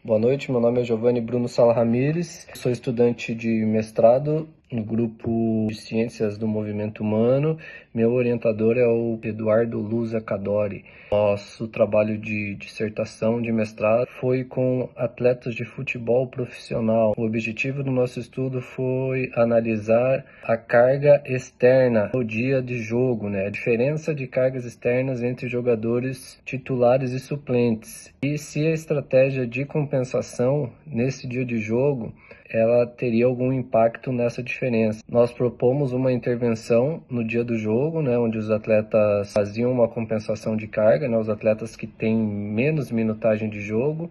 Boa noite, meu nome é Giovanni Bruno Sala Ramires, sou estudante de mestrado no grupo de Ciências do Movimento Humano. Meu orientador é o Eduardo Luza Cadori. Nosso trabalho de dissertação de mestrado foi com atletas de futebol profissional. O objetivo do nosso estudo foi analisar a carga externa no dia de jogo, a diferença de cargas externas entre jogadores titulares e suplentes. E se a estratégia de compensação nesse dia de jogo ela teria algum impacto nessa diferença. Nós propomos uma intervenção no dia do jogo, onde os atletas faziam uma compensação de carga, os atletas que têm menos minutagem de jogo.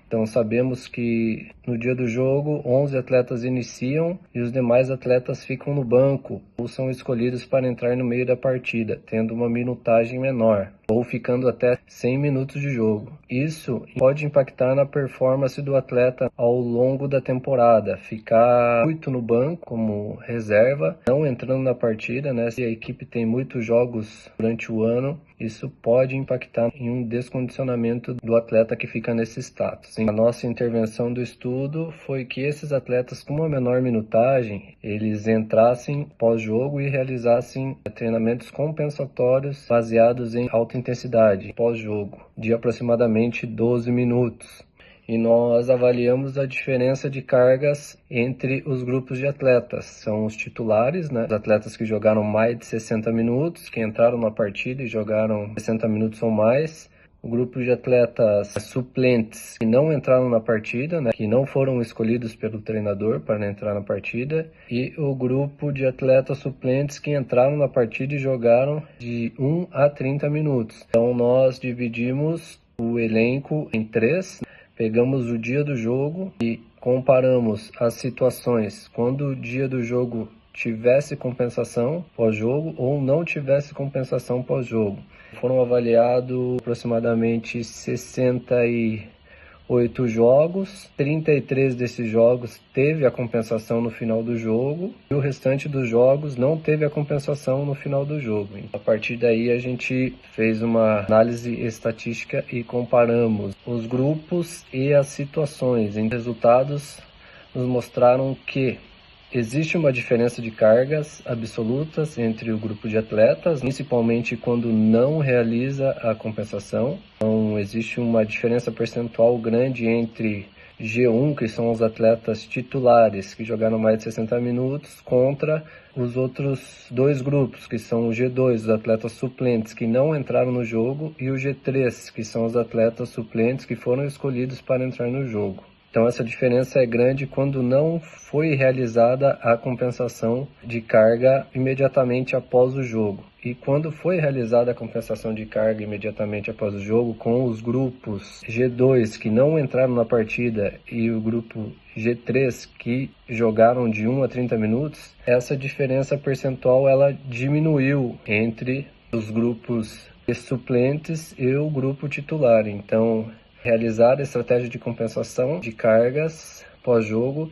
Então sabemos que no dia do jogo 11 atletas iniciam e os demais atletas ficam no banco ou são escolhidos para entrar no meio da partida, tendo uma minutagem menor ou ficando até 100 minutos de jogo. Isso pode impactar na performance do atleta ao longo da temporada, ficar muito no banco como reserva, não entrando na partida, Se a equipe tem muitos jogos durante o ano, isso pode impactar em um descondicionamento do atleta que fica nesse status. A nossa intervenção do estudo foi que esses atletas com uma menor minutagem, eles entrassem pós-jogo e realizassem treinamentos compensatórios baseados em alta intensidade pós-jogo, de aproximadamente 12 minutos. E nós avaliamos a diferença de cargas entre os grupos de atletas. São os titulares, os atletas que jogaram mais de 60 minutos, que entraram na partida e jogaram 60 minutos ou mais. O grupo de atletas suplentes que não entraram na partida, que não foram escolhidos pelo treinador para entrar na partida. E o grupo de atletas suplentes que entraram na partida e jogaram de 1 a 30 minutos. Então nós dividimos o elenco em 3. Pegamos o dia do jogo e comparamos as situações quando o dia do jogo tivesse compensação pós-jogo ou não tivesse compensação pós-jogo. Foram avaliados aproximadamente 68 jogos, 33 desses jogos teve a compensação no final do jogo e o restante dos jogos não teve a compensação no final do jogo. A partir daí a gente fez uma análise estatística e comparamos os grupos e as situações. Os resultados nos mostraram que existe uma diferença de cargas absolutas entre o grupo de atletas, principalmente quando não realiza a compensação. Então, existe uma diferença percentual grande entre G1, que são os atletas titulares, que jogaram mais de 60 minutos, contra os outros dois grupos, que são o G2, os atletas suplentes, que não entraram no jogo, e o G3, que são os atletas suplentes que foram escolhidos para entrar no jogo. Então essa diferença é grande quando não foi realizada a compensação de carga imediatamente após o jogo. E quando foi realizada a compensação de carga imediatamente após o jogo, com os grupos G2 que não entraram na partida e o grupo G3 que jogaram de 1 a 30 minutos, essa diferença percentual ela diminuiu entre os grupos suplentes e o grupo titular. Então, realizar a estratégia de compensação de cargas pós-jogo,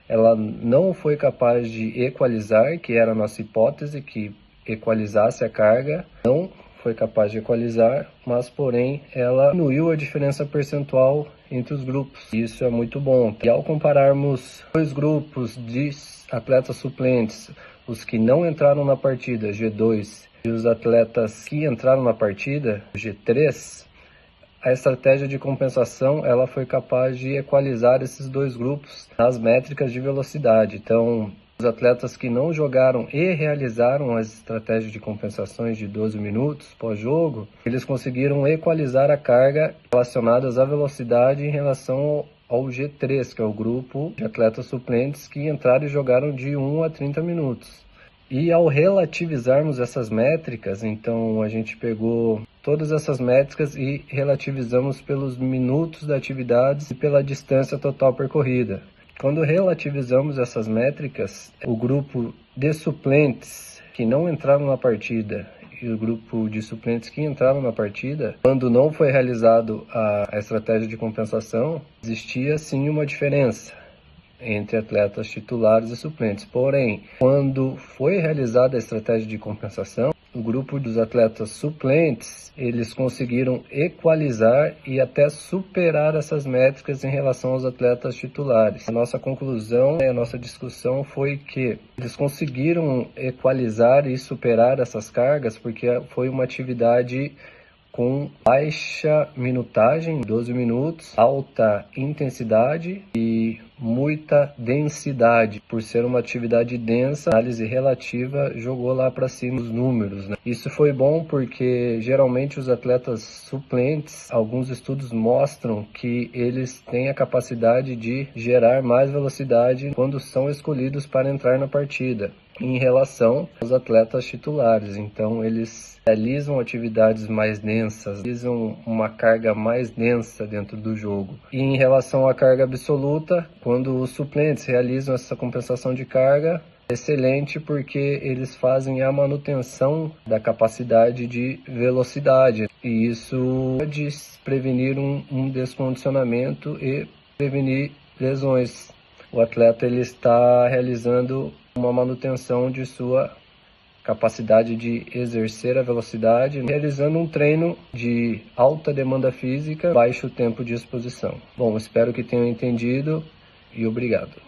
ela não foi capaz de equalizar, que era a nossa hipótese, que equalizasse a carga, não foi capaz de equalizar, mas porém ela diminuiu a diferença percentual entre os grupos. Isso é muito bom. E ao compararmos dois grupos de atletas suplentes, os que não entraram na partida, G2, e os atletas que entraram na partida, G3, a estratégia de compensação ela foi capaz de equalizar esses dois grupos nas métricas de velocidade. Então, os atletas que não jogaram e realizaram as estratégias de compensações de 12 minutos pós-jogo, eles conseguiram equalizar a carga relacionadas à velocidade em relação ao G3, que é o grupo de atletas suplentes que entraram e jogaram de 1 a 30 minutos. E ao relativizarmos essas métricas, então a gente pegou todas essas métricas e relativizamos pelos minutos da atividade e pela distância total percorrida. Quando relativizamos essas métricas, o grupo de suplentes que não entraram na partida e o grupo de suplentes que entraram na partida, quando não foi realizado a estratégia de compensação, existia sim uma diferença entre atletas titulares e suplentes. Porém, quando foi realizada a estratégia de compensação, o grupo dos atletas suplentes, eles conseguiram equalizar e até superar essas métricas em relação aos atletas titulares. A nossa conclusão, a nossa discussão foi que eles conseguiram equalizar e superar essas cargas porque foi uma atividade com baixa minutagem, 12 minutos, alta intensidade e muita densidade. Por ser uma atividade densa, a análise relativa jogou lá para cima os números, né? Isso foi bom porque geralmente os atletas suplentes, alguns estudos mostram que eles têm a capacidade de gerar mais velocidade quando são escolhidos para entrar na partida, em relação aos atletas titulares. Então eles realizam atividades mais densas, realizam uma carga mais densa dentro do jogo. E em relação à carga absoluta, quando os suplentes realizam essa compensação de carga, excelente, porque eles fazem a manutenção da capacidade de velocidade, e isso pode prevenir um descondicionamento e prevenir lesões. O atleta ele está realizando uma manutenção de sua capacidade de exercer a velocidade, realizando um treino de alta demanda física, baixo tempo de exposição. Bom, espero que tenham entendido e obrigado.